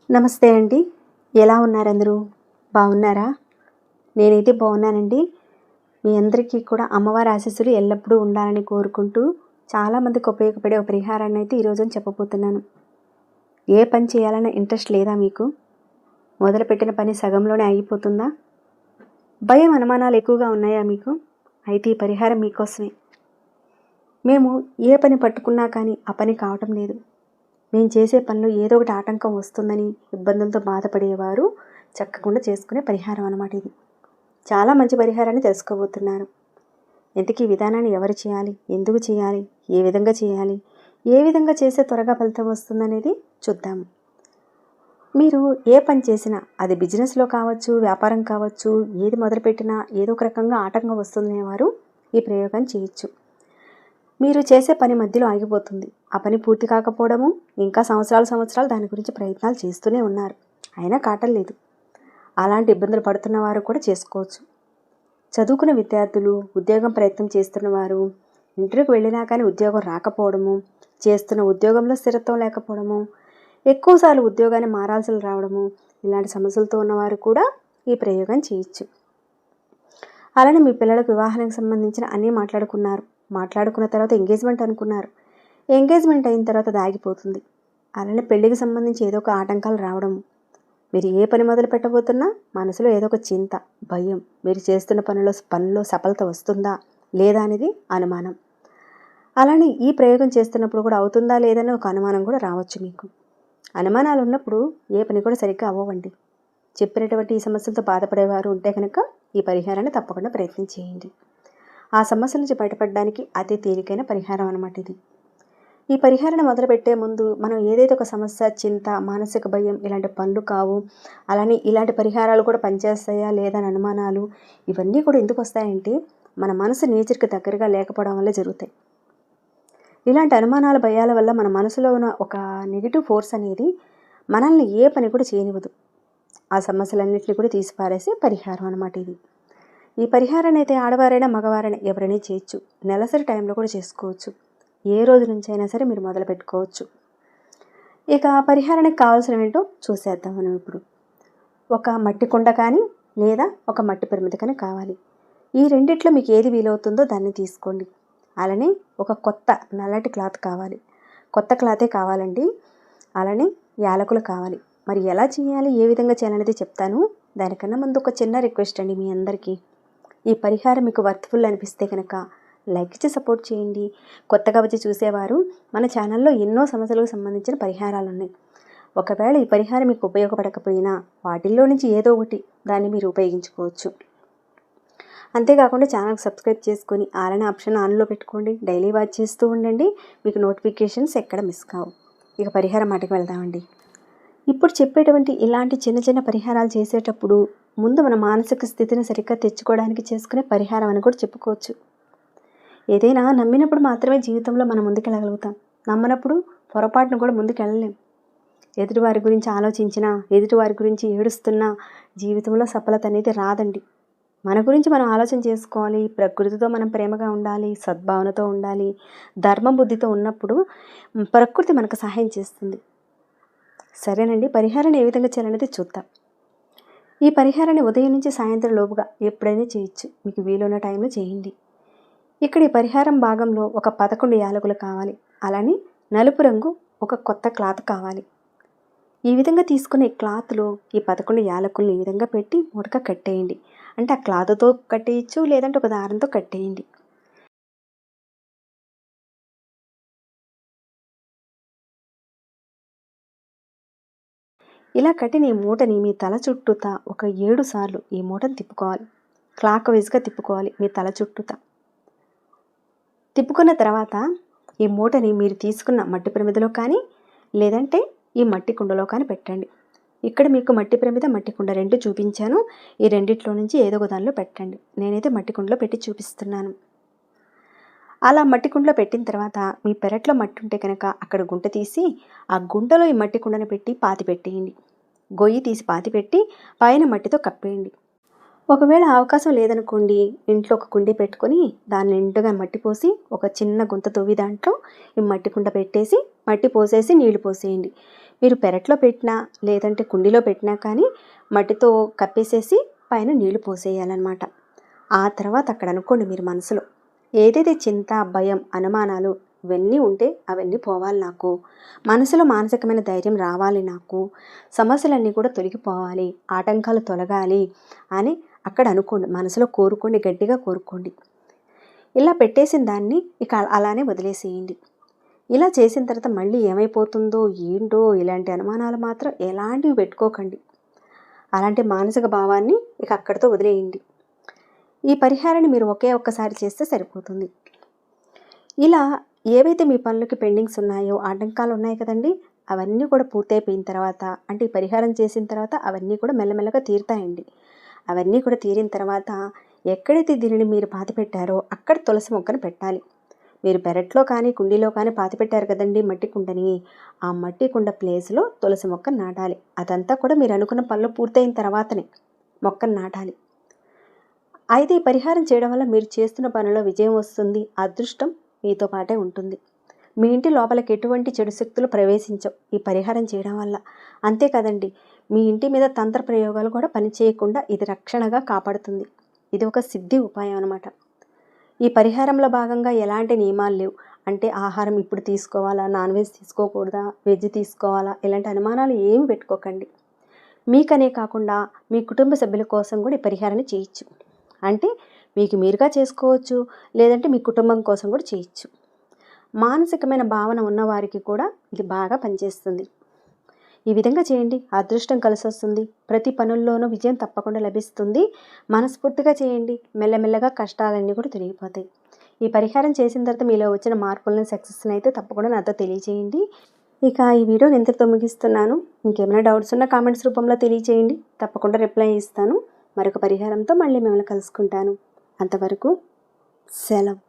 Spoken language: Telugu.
నమస్తే అండి. ఎలా ఉన్నారు అందరూ? బాగున్నారా? నేనైతే బాగున్నానండి. మీ అందరికీ కూడా అమ్మవారి ఆశీస్సులు ఎల్లప్పుడూ ఉండాలని కోరుకుంటూ చాలామందికి ఉపయోగపడే ఒక పరిహారాన్ని అయితే ఈరోజు చెప్పబోతున్నాను. ఏ పని చేయాలన్న ఇంట్రెస్ట్ లేదా మీకు? మొదలుపెట్టిన పని సగంలోనే ఆగిపోతుందా? భయం అనుమానాలు ఎక్కువగా ఉన్నాయా మీకు? అయితే ఈ పరిహారం మీకోసమే. మేము ఏ పని పట్టుకున్నా కానీ ఆ పని కావటం లేదు, మేము చేసే పనిలో ఏదో ఒకటి ఆటంకం వస్తుందని ఇబ్బందులతో బాధపడేవారు చక్కకుండా చేసుకునే పరిహారం అన్నమాట ఇది. చాలా మంచి పరిహారాన్ని తెలుసుకోబోతున్నారు. ఇంతకీ విధానాన్ని ఎవరు చేయాలి, ఎందుకు చేయాలి, ఏ విధంగా చేస్తే త్వరగా ఫలితం వస్తుందనేది చూద్దాము. మీరు ఏ పని చేసినా, అది బిజినెస్లో కావచ్చు, వ్యాపారం కావచ్చు, ఏది మొదలుపెట్టినా ఏదో ఒక రకంగా ఆటంకం వస్తుందనేవారు ఈ ప్రయోగాన్ని చేయొచ్చు. మీరు చేసే పని మధ్యలో ఆగిపోతుంది. ఆ పని పూర్తి కాకపోవడము, ఇంకా సంవత్సరాలు దాని గురించి ప్రయత్నాలు చేస్తూనే ఉన్నారు, అయినా కాటం లేదు. అలాంటి ఇబ్బందులు పడుతున్న వారు కూడా చేసుకోవచ్చు. చదువుకున్న విద్యార్థులు, ఉద్యోగం ప్రయత్నం చేస్తున్నవారు, ఇంటర్వ్యూకి వెళ్ళినా కానీ ఉద్యోగం రాకపోవడము, చేస్తున్న ఉద్యోగంలో స్థిరత్వం లేకపోవడము, ఎక్కువసార్లు ఉద్యోగాన్ని మారాల్సి రావడము, ఇలాంటి సమస్యలతో ఉన్నవారు కూడా ఈ ప్రయోగం చేయొచ్చు. అలానే మీ పిల్లలకు వివాహానికి సంబంధించిన అన్నీ మాట్లాడుకున్న తర్వాత ఎంగేజ్మెంట్ అనుకున్నారు, ఎంగేజ్మెంట్ అయిన తర్వాత దాగిపోతుంది. అలానే పెళ్లికి సంబంధించి ఏదో ఒక ఆటంకాలు రావడము, మీరు ఏ పని మొదలు పెట్టబోతున్నా మనసులో ఏదో ఒక చింత, భయం, మీరు చేస్తున్న పనిలో సఫలత వస్తుందా లేదా అనేది అనుమానం. అలానే ఈ ప్రయోగం చేస్తున్నప్పుడు కూడా అవుతుందా లేదని ఒక అనుమానం కూడా రావచ్చు మీకు. అనుమానాలు ఉన్నప్పుడు ఏ పని కూడా సరిగ్గా అవ్వండి. చెప్పినటువంటి ఈ సమస్యలతో బాధపడేవారు ఉంటే కనుక ఈ పరిహారాన్ని తప్పకుండా ప్రయత్నం చేయండి. ఆ సమస్య నుంచి బయటపడడానికి అతి తేలికైన పరిహారం అన్నమాట ఇది. ఈ పరిహారాన్ని మొదలుపెట్టే ముందు మనం ఏదైతే ఒక సమస్య, చింత, మానసిక భయం ఇలాంటి పనులు కావు, అలానే ఇలాంటి పరిహారాలు కూడా పనిచేస్తాయా లేదా అని అనుమానాలు, ఇవన్నీ కూడా ఎందుకు వస్తాయంటే మన మనసు నేచర్కి దగ్గరగా లేకపోవడం వల్ల జరుగుతాయి. ఇలాంటి అనుమానాల, భయాల వల్ల మన మనసులో ఉన్న ఒక నెగిటివ్ ఫోర్స్ అనేది మనల్ని ఏ పని కూడా చేయనివ్వదు. ఆ సమస్యలన్నింటినీ కూడా తీసిపారేసే పరిహారం అన్నమాట ఇది. ఈ పరిహారాన్ని అయితే ఆడవారైనా మగవారైనా ఎవరైనా చేయొచ్చు. నెలసరి టైంలో కూడా చేసుకోవచ్చు. ఏ రోజు నుంచి అయినా సరే మీరు మొదలు పెట్టుకోవచ్చు. ఇక పరిహారానికి కావాల్సిన ఏంటో చూసేద్దాం మనం ఇప్పుడు. ఒక మట్టి కుండ కానీ లేదా ఒక మట్టి పిరమిద కానీ కావాలి. ఈ రెండిట్లో మీకు ఏది వీలవుతుందో దాన్ని తీసుకోండి. అలానే ఒక కొత్త నల్లటి క్లాత్ కావాలి. కొత్త క్లాతే కావాలండి. అలానే యాలకులు కావాలి. మరి ఎలా చేయాలి, ఏ విధంగా చేయాలనేది చెప్తాను. దానికన్నా ముందు ఒక చిన్న రిక్వెస్ట్ అండి మీ అందరికీ. ఈ పరిహారం మీకు వర్త్ఫుల్ అనిపిస్తే కనుక లైక్ ఇచ్చి సపోర్ట్ చేయండి. కొత్తగా వచ్చి చూసేవారు మన ఛానల్లో ఎన్నో సమస్యలకు సంబంధించిన పరిహారాలు ఉన్నాయి. ఒకవేళ ఈ పరిహారం మీకు ఉపయోగపడకపోయినా వాటిల్లో నుంచి ఏదో ఒకటి దాన్ని మీరు ఉపయోగించుకోవచ్చు. అంతేకాకుండా ఛానల్కి సబ్స్క్రైబ్ చేసుకొని ఆల్ ఆప్షన్ ఆన్లో పెట్టుకోండి. డైలీ వాచ్ చేస్తూ ఉండండి, మీకు నోటిఫికేషన్స్ ఎక్కడ మిస్ కావు. ఇక పరిహారం మాటకి వెళ్దామండి. ఇప్పుడు చెప్పేటువంటి ఇలాంటి చిన్న చిన్న పరిహారాలు చేసేటప్పుడు ముందు మన మానసిక స్థితిని సరిగ్గా తెచ్చుకోవడానికి చేసుకునే పరిహారం అని కూడా చెప్పుకోవచ్చు. ఏదైనా నమ్మినప్పుడు మాత్రమే జీవితంలో మనం ముందుకెళ్ళగలుగుతాం. నమ్మనప్పుడు పొరపాటును కూడా ముందుకెళ్ళలేం. ఎదుటివారి గురించి ఆలోచించినా, ఎదుటివారి గురించి ఏడుస్తున్నా జీవితంలో సఫలత అనేది రాదండి. మన గురించి మనం ఆలోచన చేసుకోవాలి. ప్రకృతితో మనం ప్రేమగా ఉండాలి, సద్భావనతో ఉండాలి, ధర్మ బుద్ధితో ఉన్నప్పుడు ప్రకృతి మనకు సహాయం చేస్తుంది. సరేనండి, పరిహారాన్ని ఏ విధంగా చేయాలనేది చూద్దాం. ఈ పరిహారాన్ని ఉదయం నుంచి సాయంత్రం లోపుగా ఎప్పుడైనా చేయొచ్చు. మీకు వీలున్న టైంలో చేయండి. ఇక్కడ ఈ పరిహారం భాగంలో ఒక 11 యాలకులు కావాలి. అలానే నలుపు రంగు ఒక కొత్త క్లాత్ కావాలి. ఈ విధంగా తీసుకునే క్లాత్లో ఈ 11 యాలకులను ఈ విధంగా పెట్టి మూటగా కట్టేయండి. అంటే ఆ క్లాత్తో కట్టేయచ్చు, లేదంటే ఒక దారంతో కట్టేయండి. ఇలా కట్టిన ఈ మూటని మీ తల చుట్టూతా ఒక 7 సార్లు ఈ మూటను తిప్పుకోవాలి. క్లాక్ వైజ్గా తిప్పుకోవాలి మీ తల చుట్టూతా. తిప్పుకున్న తర్వాత ఈ మూటని మీరు తీసుకున్న మట్టి ప్రమిదలో కానీ లేదంటే ఈ మట్టి కుండలో కానీ పెట్టండి. ఇక్కడ మీకు మట్టి ప్రమిద, మట్టి కుండ రెండు చూపించాను. ఈ రెండిట్లో నుంచి ఏదో ఒక దానిలో పెట్టండి. నేనైతే మట్టి కుండలో పెట్టి చూపిస్తున్నాను. అలా మట్టి కుండలో పెట్టిన తర్వాత మీ పెరట్లో మట్టి ఉంటే కనుక అక్కడ గుంట తీసి ఆ గుంటలో ఈ మట్టి కుండను పెట్టి పాతి పెట్టేయండి. గొయ్యి తీసి పాతి పెట్టి పైన మట్టితో కప్పేయండి. ఒకవేళ అవకాశం లేదనుకోండి, ఇంట్లో ఒక కుండీ పెట్టుకొని దాన్ని నిండుగా మట్టి పోసి ఒక చిన్న గుంత తవ్వి దాంట్లో ఈ మట్టి కుండ పెట్టేసి మట్టి పోసేసి నీళ్లు పోసేయండి. మీరు పెరట్లో పెట్టినా లేదంటే కుండీలో పెట్టినా కానీ మట్టితో కప్పేసేసి పైన నీళ్లు పోసేయాలన్నమాట. ఆ తర్వాత అక్కడ అనుకోండి మీరు మనసులో ఏదైతే చింత, భయం, అనుమానాలు ఇవన్నీ ఉంటే అవన్నీ పోవాలి, నాకు మనసులో మానసికమైన ధైర్యం రావాలి, నాకు సమస్యలన్నీ కూడా తొలగిపోవాలి, ఆటంకాలు తొలగాలి అని అక్కడ అనుకోండి, మనసులో కోరుకోండి, గట్టిగా కోరుకోండి. ఇలా పెట్టేసిన దాన్ని ఇక అలానే వదిలేసేయండి. ఇలా చేసిన తర్వాత మళ్ళీ ఏమైపోతుందో ఏంటో ఇలాంటి అనుమానాలు మాత్రం ఎలాంటివి పెట్టుకోకండి. అలాంటి మానసిక భావాన్ని ఇక అక్కడితో వదిలేయండి. ఈ పరిహారాన్ని మీరు ఒక్కసారి చేస్తే సరిపోతుంది. ఇలా ఏవైతే మీ పనులకి పెండింగ్స్ ఉన్నాయో, ఆటంకాలు ఉన్నాయి కదండి, అవన్నీ కూడా పూర్తయిపోయిన తర్వాత, అంటే ఈ పరిహారం చేసిన తర్వాత అవన్నీ కూడా మెల్లమెల్లగా తీరుతాయండి. అవన్నీ కూడా తీరిన తర్వాత ఎక్కడైతే దీనిని మీరు పాతిపెట్టారో అక్కడ తులసి మొక్కను పెట్టాలి. మీరు పెరట్లో కానీ కుండీలో కానీ పాతిపెట్టారు కదండి మట్టి కుండని, ఆ మట్టి కుండ ప్లేస్లో తులసి మొక్కను నాటాలి. అదంతా కూడా మీరు అనుకున్న పనులు పూర్తయిన తర్వాతనే మొక్కను నాటాలి. అయితే ఈ పరిహారం చేయడం వల్ల మీరు చేస్తున్న పనిలో విజయం వస్తుంది, అదృష్టం మీతో పాటే ఉంటుంది. మీ ఇంటి లోపలికి ఎటువంటి చెడు శక్తులు ప్రవేశించవు ఈ పరిహారం చేయడం వల్ల. అంతే కదండి, మీ ఇంటి మీద తంత్ర ప్రయోగాలు కూడా పనిచేయకుండా ఇది రక్షణగా కాపాడుతుంది. ఇది ఒక సిద్ధి ఉపాయం అన్నమాట. ఈ పరిహారంలో భాగంగా ఎలాంటి నియమాలు లేవు. అంటే ఆహారం ఇప్పుడు తీసుకోవాలా, నాన్ వెజ్ తీసుకోకూడదా, వెజ్ తీసుకోవాలా, ఇలాంటి అనుమానాలు ఏమి పెట్టుకోకండి. మీకనే కాకుండా మీ కుటుంబ సభ్యుల కోసం కూడా ఈ పరిహారాన్ని చేయొచ్చు. అంటే మీకు మీరుగా చేసుకోవచ్చు, లేదంటే మీ కుటుంబం కోసం కూడా చేయొచ్చు. మానసికమైన భావన ఉన్నవారికి కూడా ఇది బాగా పనిచేస్తుంది. ఈ విధంగా చేయండి, అదృష్టం కలిసి వస్తుంది. ప్రతి పనుల్లోనూ విజయం తప్పకుండా లభిస్తుంది. మనస్ఫూర్తిగా చేయండి, మెల్లమెల్లగా కష్టాలన్నీ కూడా తొలగిపోతాయి. ఈ పరిహారం చేసిన తర్వాత మీలో వచ్చిన మార్పులను, సక్సెస్ని అయితే తప్పకుండా నాతో తెలియజేయండి. ఇక ఈ వీడియోని ఇంతటితో ముగిస్తున్నాను. ఇంకేమైనా డౌట్స్ ఉన్నా కామెంట్స్ రూపంలో తెలియజేయండి, తప్పకుండా రిప్లై ఇస్తాను. మరొక పరిహారంతో మళ్ళీ మిమ్మల్ని కలుసుకుంటాను. అంతవరకు సెలవు.